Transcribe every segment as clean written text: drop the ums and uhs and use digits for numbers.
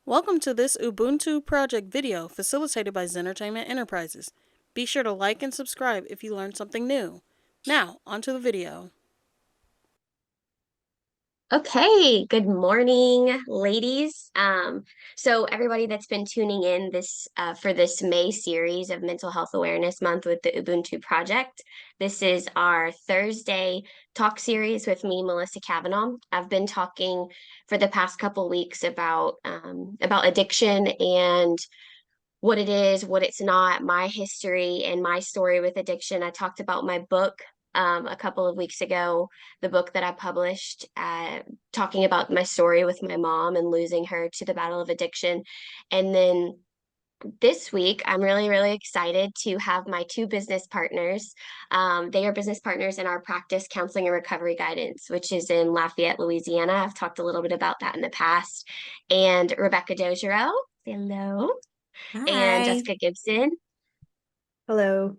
Welcome to this Ubuntu Project video facilitated by Zentertainment Enterprises. Be sure to like and subscribe if you learned something new. Now, onto the video. Okay, good morning, ladies. So everybody that's been tuning in this for this May series of Mental Health Awareness Month with the Ubuntu Project. This is our Thursday talk series with me, Melissa Cavanaugh. I've been talking for the past couple weeks about addiction and what it is, what it's not, my history and my story with addiction. I talked about my book a couple of weeks ago, the book that I published, talking about my story with my mom and losing her to the battle of addiction. And then this week, I'm really, really excited to have my two business partners. They are business partners in our practice counseling and recovery guidance, which is in Lafayette, Louisiana. I've talked a little bit about that in the past. And Rebekah Daugereaux, hello, and Hi. Jessica Gibson. Hello.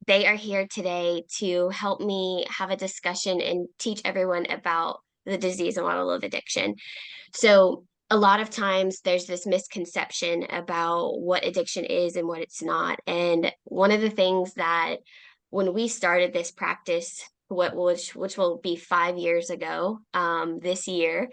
They are here today to help me have a discussion and teach everyone about the disease and model of addiction. So, a lot of times there's this misconception about what addiction is and what it's not. And one of the things that when we started this practice, which will be 5 years ago, this year,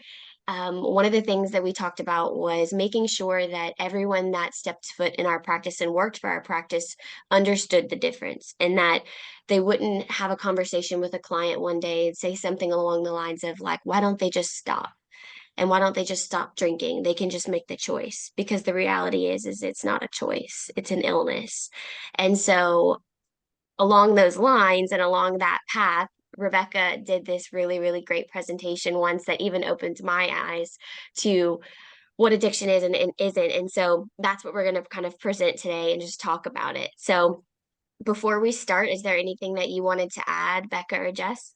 one of the things that we talked about was making sure that everyone that stepped foot in our practice and worked for our practice understood the difference, and that they wouldn't have a conversation with a client one day and say something along the lines of like, why don't they just stop? And why don't they just stop drinking? They can just make the choice, because the reality is it's not a choice. It's an illness. And so along those lines and along that path, Rebekah did this really, really great presentation once that even opened my eyes to what addiction is and isn't. And so that's what we're going to kind of present today and just talk about it. So before we start, is there anything that you wanted to add, Becca or Jess?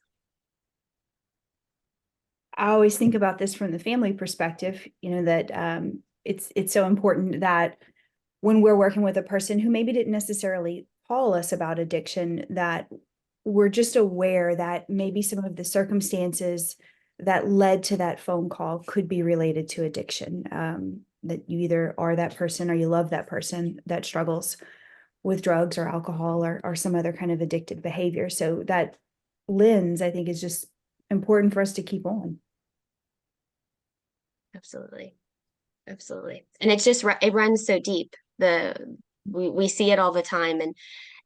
I always think about this from the family perspective, that it's so important that when we're working with a person who maybe didn't necessarily call us about addiction, that we're just aware that maybe some of the circumstances that led to that phone call could be related to addiction. That you either are that person or you love that person that struggles with drugs or alcohol or some other kind of addictive behavior. So that lens, I think, is just important for us to keep on. Absolutely. Absolutely. And it's just it runs so deep. We see it all the time,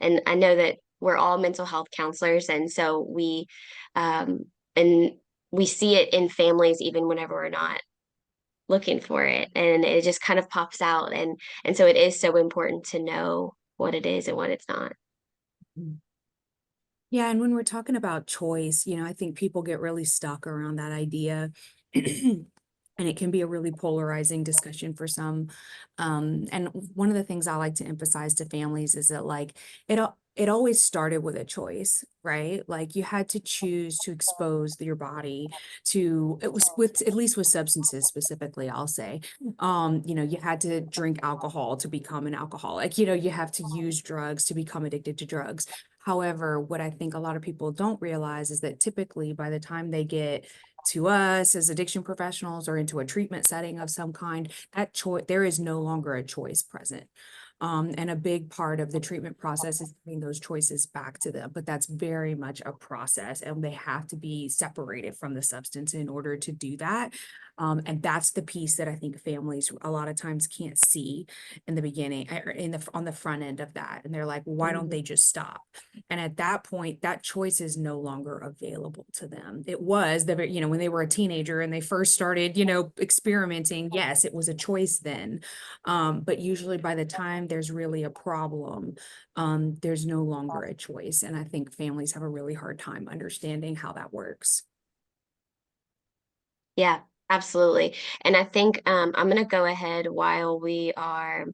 and I know that we're all mental health counselors, and so and we see it in families even whenever we're not looking for it, and it just kind of pops out, and so it is so important to know what it is and what it's not. Yeah, and when we're talking about choice, I think people get really stuck around that idea. And it can be a really polarizing discussion for some. And one of the things I like to emphasize to families is that it always started with a choice, right? Like you had to choose to expose your body to it was with at least with substances specifically, I'll say. You had to drink alcohol to become an alcoholic, you have to use drugs to become addicted to drugs. However, what I think a lot of people don't realize is that typically by the time they get to us as addiction professionals or into a treatment setting of some kind, that choice, there is no longer a choice present. And a big part of the treatment process is giving those choices back to them, but that's very much a process, and they have to be separated from the substance in order to do that. And that's the piece that I think families a lot of times can't see in the beginning or on the front end of that. And they're like, well, why don't they just stop? And at that point, that choice is no longer available to them. It was when they were a teenager and they first started, experimenting. Yes, it was a choice then. But usually by the time there's really a problem, there's no longer a choice. And I think families have a really hard time understanding how that works. Yeah, absolutely. And I think I'm going to go ahead while we are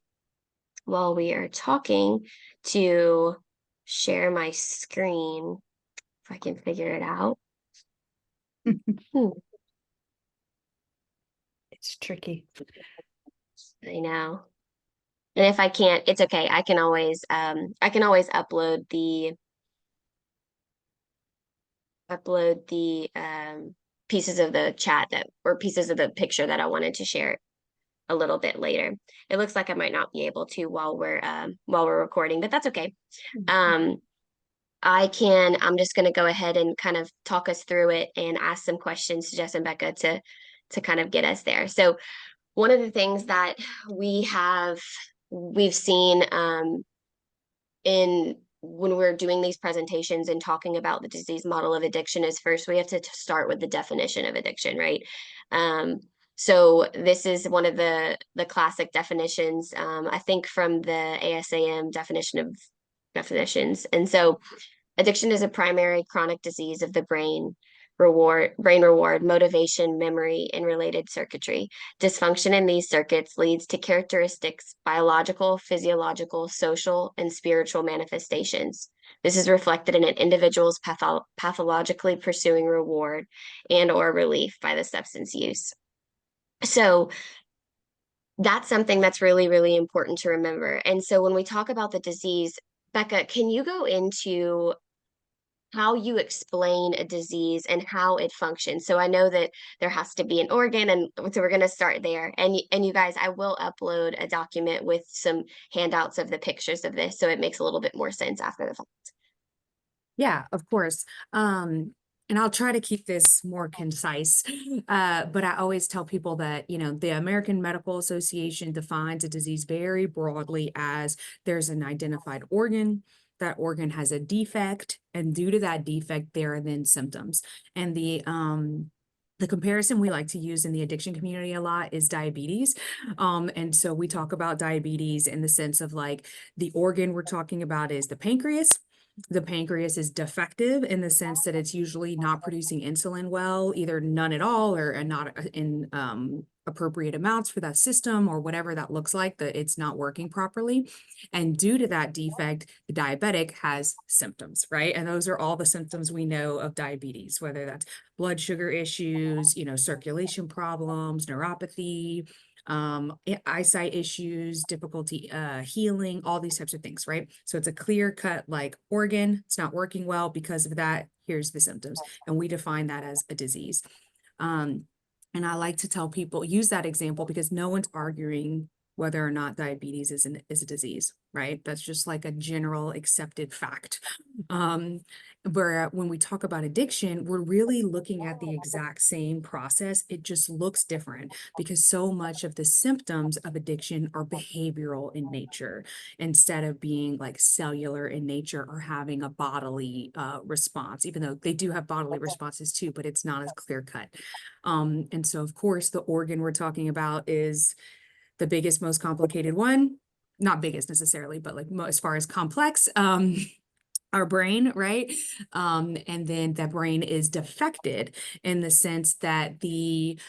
talking to share my screen if I can figure it out. Hmm, It's tricky. I know. And if I can't, it's okay. I can always upload the pieces of the chat that or pieces of the picture that I wanted to share. a little bit later. It looks like I might not be able to while we're recording, but that's okay. Um, I'm just going to go ahead and kind of talk us through it and ask some questions to Jess and Becca to kind of get us there. So one of the things that we've seen in when we're doing these presentations and talking about the disease model of addiction is first we have to start with the definition of addiction, right? So this is one of the classic definitions, I think from the ASAM definition of definitions. And so addiction is a primary chronic disease of the brain reward, motivation, memory, and related circuitry. Dysfunction in these circuits leads to characteristics, biological, physiological, social, and spiritual manifestations. This is reflected in an individual's pathologically pursuing reward and or relief by the substance use. So that's something that's really, really important to remember. And so when we talk about the disease, Becca, can you go into how you explain a disease and how it functions? So I know that there has to be an organ, and so we're going to start there. And you guys, I will upload a document with some handouts of the pictures of this, so it makes a little bit more sense after the fact. Yeah, of course. And I'll try to keep this more concise, but I always tell people that, you know, the American Medical Association defines a disease very broadly as there's an identified organ, that organ has a defect, and due to that defect, there are then symptoms. And the comparison we like to use in the addiction community a lot is diabetes. And so we talk about diabetes in the sense of like the organ we're talking about is the pancreas. The pancreas is defective in the sense that it's usually not producing insulin well, either none at all or not in appropriate amounts for that system or whatever that looks like, that it's not working properly. And due to that defect, the diabetic has symptoms, right? And those are all the symptoms we know of diabetes, whether that's blood sugar issues, you know, circulation problems, neuropathy, eyesight issues, difficulty healing, all these types of things, right? So it's a clear cut like organ, it's not working well because of that. Here's the symptoms. And we define that as a disease. And I like to tell people, use that example because no one's arguing whether or not diabetes is a disease, right? That's just like a general accepted fact. Where when we talk about addiction, we're really looking at the exact same process. It just looks different because so much of the symptoms of addiction are behavioral in nature instead of being like cellular in nature or having a bodily response, even though they do have bodily responses too, but it's not as clear cut. And so of course, the organ we're talking about is the biggest, most complicated one, not biggest necessarily, but like as far as complex, our brain, right? And then that brain is defected in the sense that the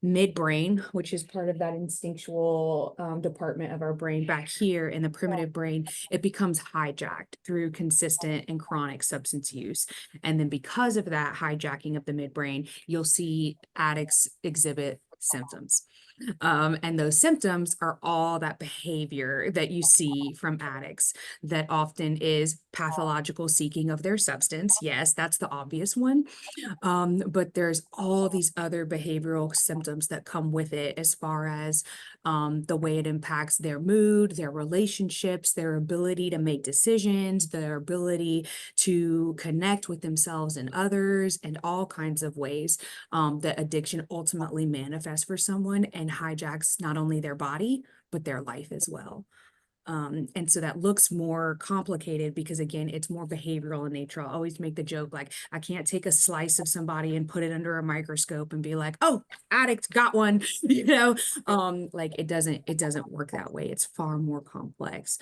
midbrain, which is part of that instinctual department of our brain back here in the primitive brain, it becomes hijacked through consistent and chronic substance use. And then because of that hijacking of the midbrain, you'll see addicts exhibit symptoms. And those symptoms are all that behavior that you see from addicts that often is pathological seeking of their substance. Yes, that's the obvious one. But there's all these other behavioral symptoms that come with it as far as the way it impacts their mood, their relationships, their ability to make decisions, their ability to connect with themselves and others, and all kinds of ways that addiction ultimately manifests for someone and hijacks not only their body, but their life as well. And so that looks more complicated because again, it's more behavioral in nature. I always make the joke, like, I can't take a slice of somebody and put it under a microscope and be like, oh, addict, got one, you know, like it doesn't work that way. It's far more complex,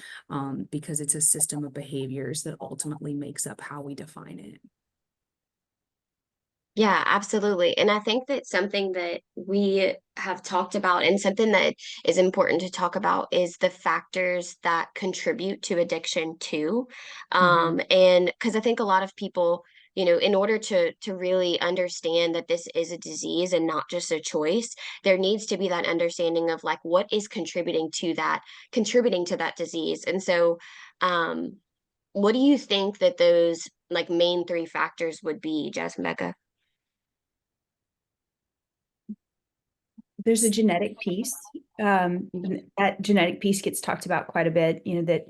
because it's a system of behaviors that ultimately makes up how we define it. Yeah, absolutely. And I think that something that we have talked about and something that is important to talk about is the factors that contribute to addiction too. And because I think a lot of people, you know, in order to really understand that this is a disease and not just a choice, there needs to be that understanding of like what is contributing to that disease. And so, what do you think that those like main three factors would be, Jess and Becca? there's a genetic piece. That genetic piece gets talked about quite a bit, that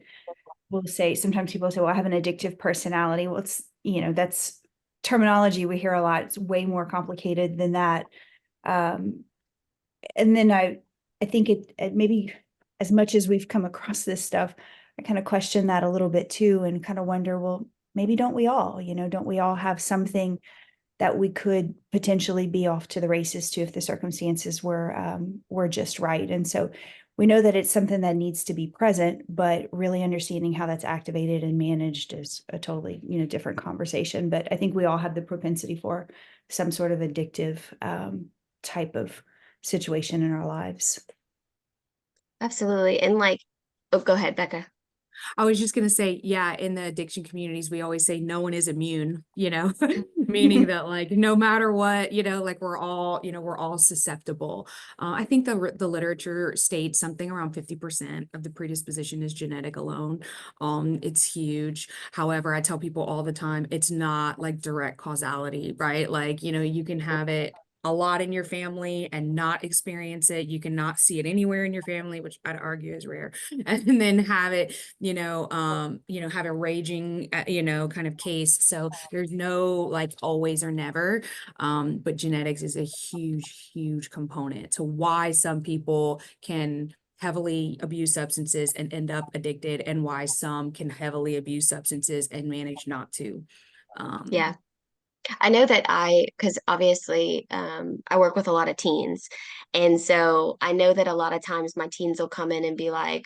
we'll say, sometimes people say, well, I have an addictive personality. Well, that's terminology we hear a lot. It's way more complicated than that. And then I think it maybe, as much as we've come across this stuff, I kind of question that a little bit too, and kind of wonder, well, maybe don't we all have something that we could potentially be off to the races to if the circumstances were just right. And so we know that it's something that needs to be present, but really understanding how that's activated and managed is a totally, different conversation. But I think we all have the propensity for some sort of addictive type of situation in our lives. Absolutely. And like, oh, go ahead, Becca. I was just going to say, yeah, in the addiction communities, we always say no one is immune, meaning that like, no matter what, like we're all susceptible. I think the literature states something around 50% of the predisposition is genetic alone. It's huge. However, I tell people all the time, it's not like direct causality, right? Like, you can have it a lot in your family and not experience it. You cannot see it anywhere in your family, which I'd argue is rare, and then have it, have a raging, kind of case. So there's no like always or never, but genetics is a huge, huge component to why some people can heavily abuse substances and end up addicted, and why some can heavily abuse substances and manage not to. Yeah. I know that because obviously I work with a lot of teens. And so I know that a lot of times my teens will come in and be like,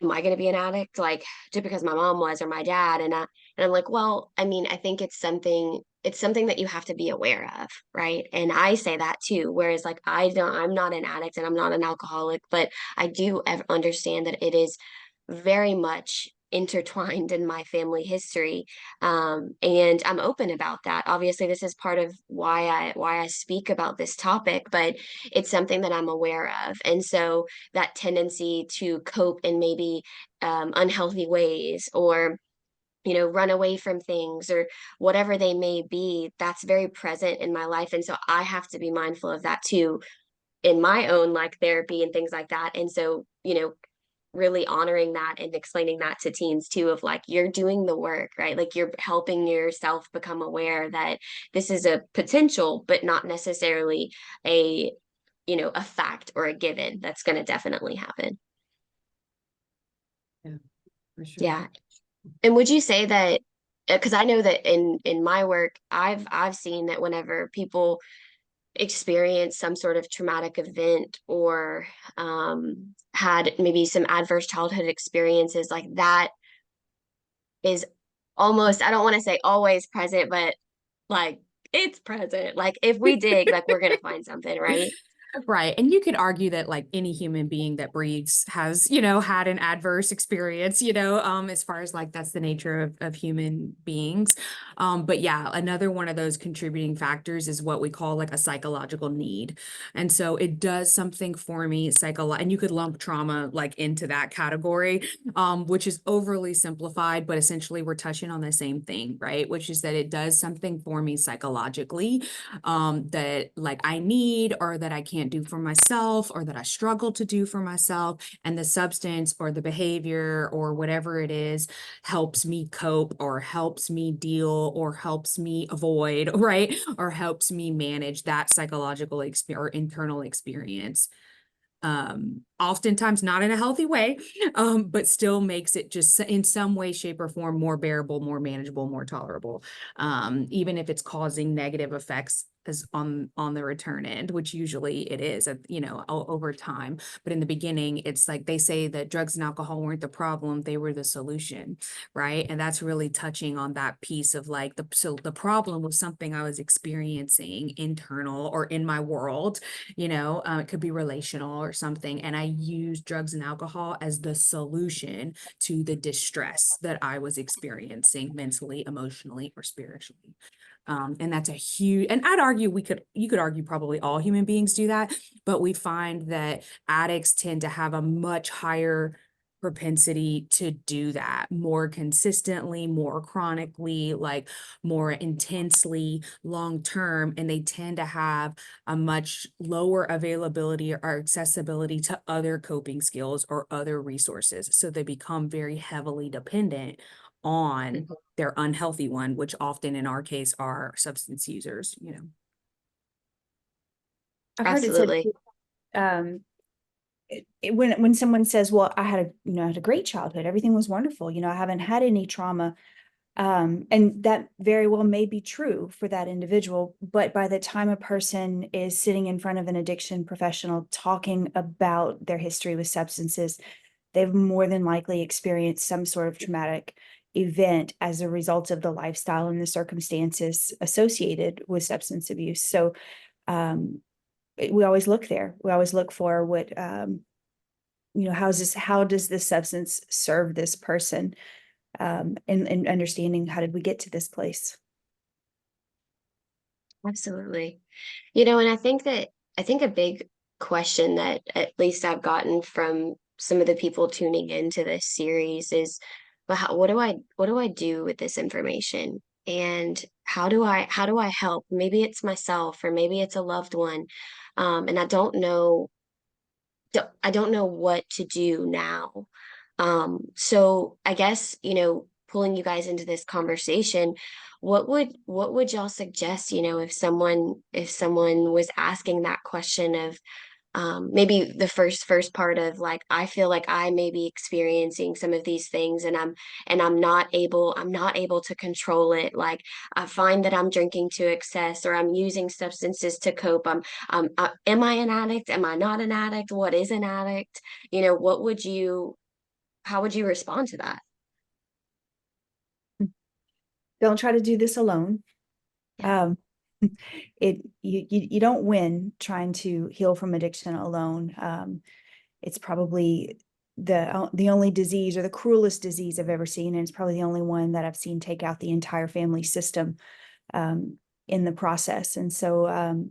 am I going to be an addict? Like just because my mom was or my dad. And I'm like, well, I mean, I think it's something that you have to be aware of. Right. And I say that too. Whereas like, I'm not an addict and I'm not an alcoholic, but I do understand that it is very much intertwined in my family history, and I'm open about that. Obviously this is part of why I speak about this topic, but it's something that I'm aware of. And so that tendency to cope in maybe unhealthy ways, or run away from things or whatever they may be, that's very present in my life. And so I have to be mindful of that too in my own like therapy and things like that. And so really honoring that and explaining that to teens too, of like, you're doing the work, right? Like you're helping yourself become aware that this is a potential, but not necessarily a fact or a given that's going to definitely happen. Yeah, for sure. Yeah. And would you say that, because I know that in my work, I've seen that whenever people experience some sort of traumatic event, or had maybe some adverse childhood experiences, like that is almost, I don't want to say always present, but like it's present. Like if we dig, like we're going to find something, right? Right. And you could argue that like any human being that breathes has, had an adverse experience, as far as like that's the nature of human beings. But yeah, another one of those contributing factors is what we call like a psychological need. And so it does something for me and you could lump trauma like into that category, which is overly simplified, but essentially we're touching on the same thing, right? Which is that it does something for me psychologically, that like I need, or that I can't do for myself, or that I struggle to do for myself. And the substance or the behavior or whatever it is helps me cope, or helps me deal, or helps me avoid, right? Or helps me manage that psychological or internal experience. Oftentimes not in a healthy way, but still makes it just in some way, shape, or form more bearable, more manageable, more tolerable, even if it's causing negative effects as on the return end, which usually it is, over time. But in the beginning, it's like they say that drugs and alcohol weren't the problem, they were the solution, right? And that's really touching on that piece of like the problem was something I was experiencing internal or in my world, it could be relational or something. And I used drugs and alcohol as the solution to the distress that I was experiencing mentally, emotionally, or spiritually. And that's a huge, and I'd argue you could argue probably all human beings do that, but we find that addicts tend to have a much higher propensity to do that more consistently, more chronically, like more intensely long term, and they tend to have a much lower availability or accessibility to other coping skills or other resources. So they become very heavily dependent on Mhm. their unhealthy one, which often in our case are substance users, I heard it said, Absolutely. um, when someone says, well, I had I had a great childhood, everything was wonderful, I haven't had any trauma. And that very well may be true for that individual, but by the time a person is sitting in front of an addiction professional talking about their history with substances, they've more than likely experienced some sort of traumatic event as a result of the lifestyle and the circumstances associated with substance abuse. So um, we always look there. We always look for what how does this substance serve this person, and understanding how did we get to this place. Absolutely. And I think a big question that at least I've gotten from some of the people tuning into this series is, well, what do I do with this information? And how do I help? Maybe it's myself or maybe it's a loved one. And I don't know what to do now. So I guess, pulling you guys into this conversation, what would y'all suggest, if someone was asking that question of maybe the first part of like, I feel like I may be experiencing some of these things and I'm not able to control it. Like I find that I'm drinking to excess or I'm using substances to cope. Am I an addict? Am I not an addict? What is an addict? How would you respond to that? Don't try to do this alone. Yeah. You don't win trying to heal from addiction alone. It's probably the only disease or the cruelest disease I've ever seen, and it's probably the only one that I've seen take out the entire family system in the process. And so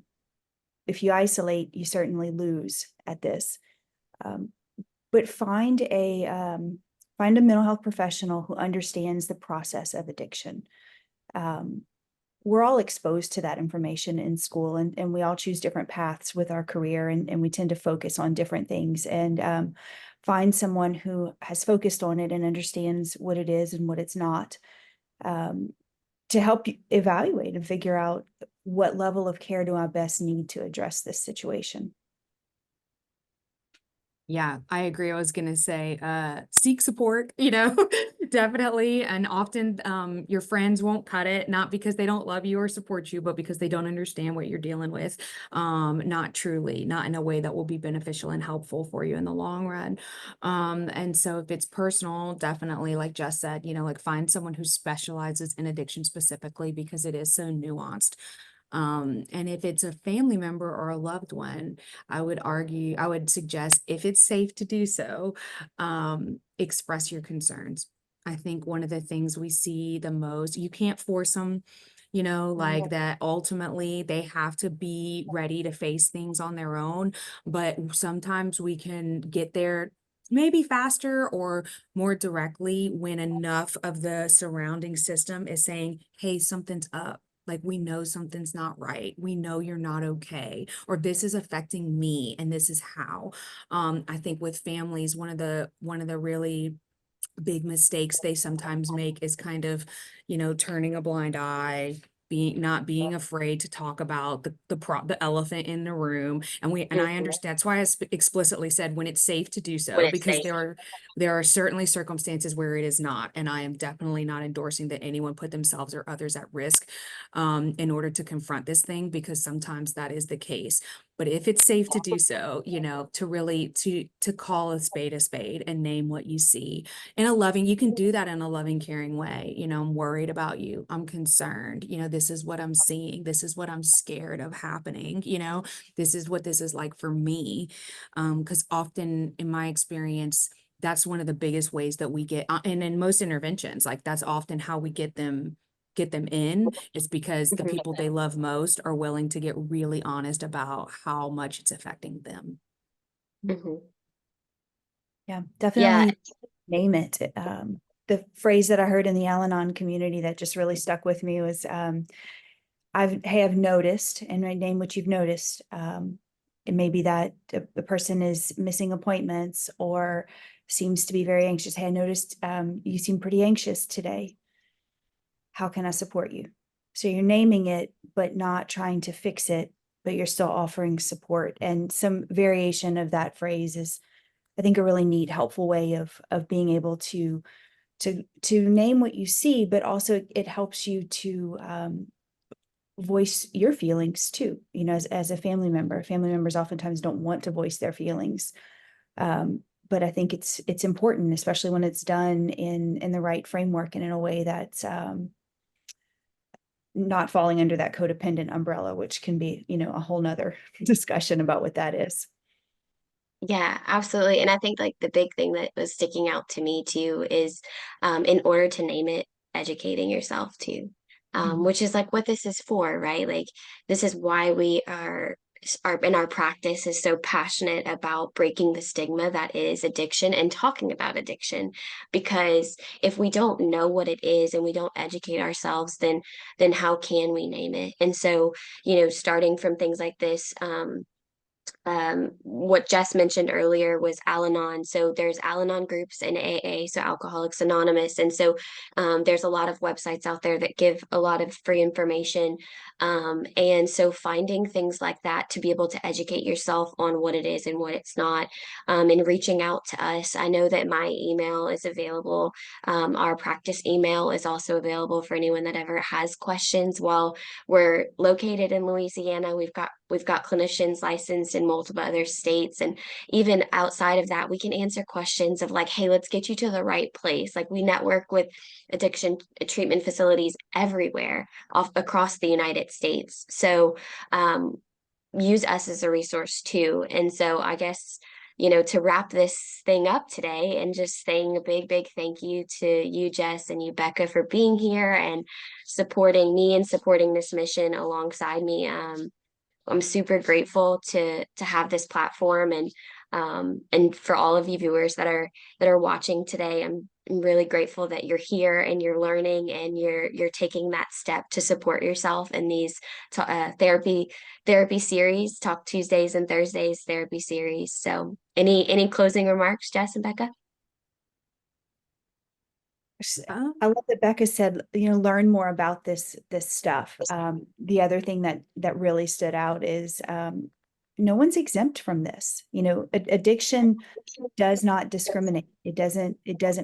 if you isolate, you certainly lose at this. But find a mental health professional who understands the process of addiction. Um, we're all exposed to that information in school, and we all choose different paths with our career, and we tend to focus on different things, and find someone who has focused on it and understands what it is and what it's not, um, to help you evaluate and figure out what level of care do I best need to address this situation. Yeah, I agree. I was gonna say, seek support, definitely. And often, your friends won't cut it, not because they don't love you or support you, but because they don't understand what you're dealing with. Not truly, not in a way that will be beneficial and helpful for you in the long run. And so if it's personal, definitely, like Jess said, like find someone who specializes in addiction specifically because it is so nuanced. And if it's a family member or a loved one, I would suggest if it's safe to do so, express your concerns. I think one of the things we see the most, you can't force them, like that ultimately they have to be ready to face things on their own. But sometimes we can get there maybe faster or more directly when enough of the surrounding system is saying, hey, something's up. Like we know something's not right. We know you're not okay, or this is affecting me and this is how. I think with families, one of the really big mistakes they sometimes make is kind of, turning a blind eye, not being afraid to talk about the elephant in the room. And I Mhm. understand, that's why I explicitly said when it's safe to do When so, it's because safe. there are certainly circumstances where it is not, and I am definitely not endorsing that anyone put themselves or others at risk in order to confront this thing, because sometimes that is the case. But if it's safe to do so, to really to call a spade and name what you see in a loving, you can do that in a loving, caring way. I'm worried about you. I'm concerned. This is what I'm seeing. This is what I'm scared of happening. This is what this is like for me. Because often in my experience, that's one of the biggest ways that we get, and in most interventions, like that's often how we get them in, is because the Mhm. people they love most are willing to get really honest about how much it's affecting them. Mhm. Yeah, Yeah, definitely name it. The phrase that I heard in the Al-Anon community that just really stuck with me was, I've noticed, and I name what you've noticed. It may be that the person is missing appointments or seems to be very anxious. Hey, I noticed you seem pretty anxious today. How can I support you? So you're naming it, but not trying to fix it, but you're still offering support. And some variation of that phrase is, I think, a really neat, helpful way of being able to name what you see, but also it helps you to voice your feelings too. You know, as a family member, family members oftentimes don't want to voice their feelings. But I think it's important, especially when it's done in the right framework and in a way that's not falling under that codependent umbrella, which can be, you know, a whole nother discussion about what that is. yeah, absolutely. And I think like the big thing that was sticking out to me too is in order to name it, educating yourself too. Mhm. Which is like what this is for, right? Like this is why we are in our practice is so passionate about breaking the stigma that is addiction and talking about addiction. Because if we don't know what it is and we don't educate ourselves, then how can we name it? And so, starting from things like this, what Jess mentioned earlier was Al-Anon. So there's Al-Anon groups in AA, so Alcoholics Anonymous. And so there's a lot of websites out there that give a lot of free information. And so finding things like that to be able to educate yourself on what it is and what it's not, and reaching out to us. I know that my email is available. Our practice email is also available for anyone that ever has questions. While we're located in Louisiana, we've got clinicians licensed in multiple other states, and even outside of that, we can answer questions of like, hey, let's get you to the right place. Like we network with addiction treatment facilities everywhere across the United States. So use us as a resource too. And so I guess, to wrap this thing up today and just saying a big, big thank you to you, Jess, and you, Becca, for being here and supporting me and supporting this mission alongside me. I'm super grateful to have this platform, and for all of you viewers that are watching today. I'm really grateful that you're here and you're learning and you're taking that step to support yourself in these therapy series, Talk Tuesdays and Thursdays therapy series. So any closing remarks, Jess and Becca? Um, I love that Becca said, you know, learn more about this stuff. The other thing that really stood out is no one's exempt from this. You know, addiction does not discriminate. It doesn't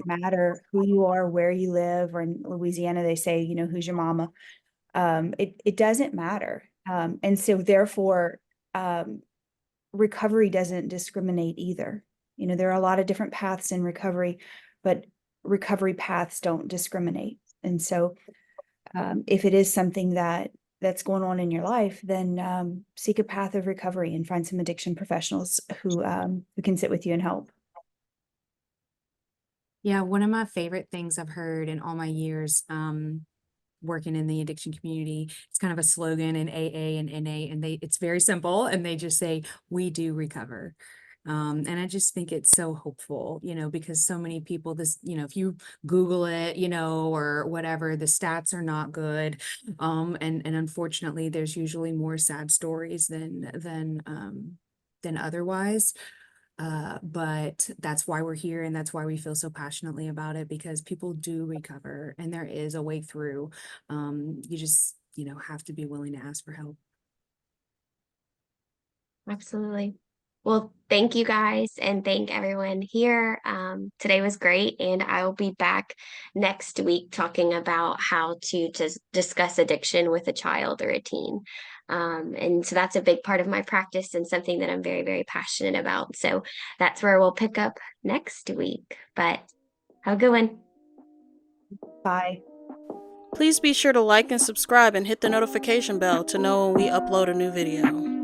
matter who you are, where you live, or in Louisiana, they say, you know, who's your mama. It doesn't matter. And so therefore, recovery doesn't discriminate either. You know, there are a lot of different paths in recovery, but recovery paths don't discriminate. And so, if it is something that's going on in your life, then seek a path of recovery and find some addiction professionals who can sit with you and help. yeah, one of my favorite things I've heard in all my years, working in the addiction community, it's kind of a slogan in AA and NA, and it's very simple, and they just say, "We do recover." And I just think it's so hopeful, because so many people, if you Google it, or whatever, the stats are not good. And unfortunately, there's usually more sad stories than otherwise. But that's why we're here, and that's why we feel so passionately about it, because people do recover and there is a way through. You just, have to be willing to ask for help. Absolutely. Well, thank you guys and thank everyone here. Today was great, and I will be back next week talking about how to just discuss addiction with a child or a teen. And so that's a big part of my practice and something that I'm very, very passionate about. So that's where we'll pick up next week. But have a good one. Bye. Please be sure to like and subscribe and hit the notification bell to know when we upload a new video.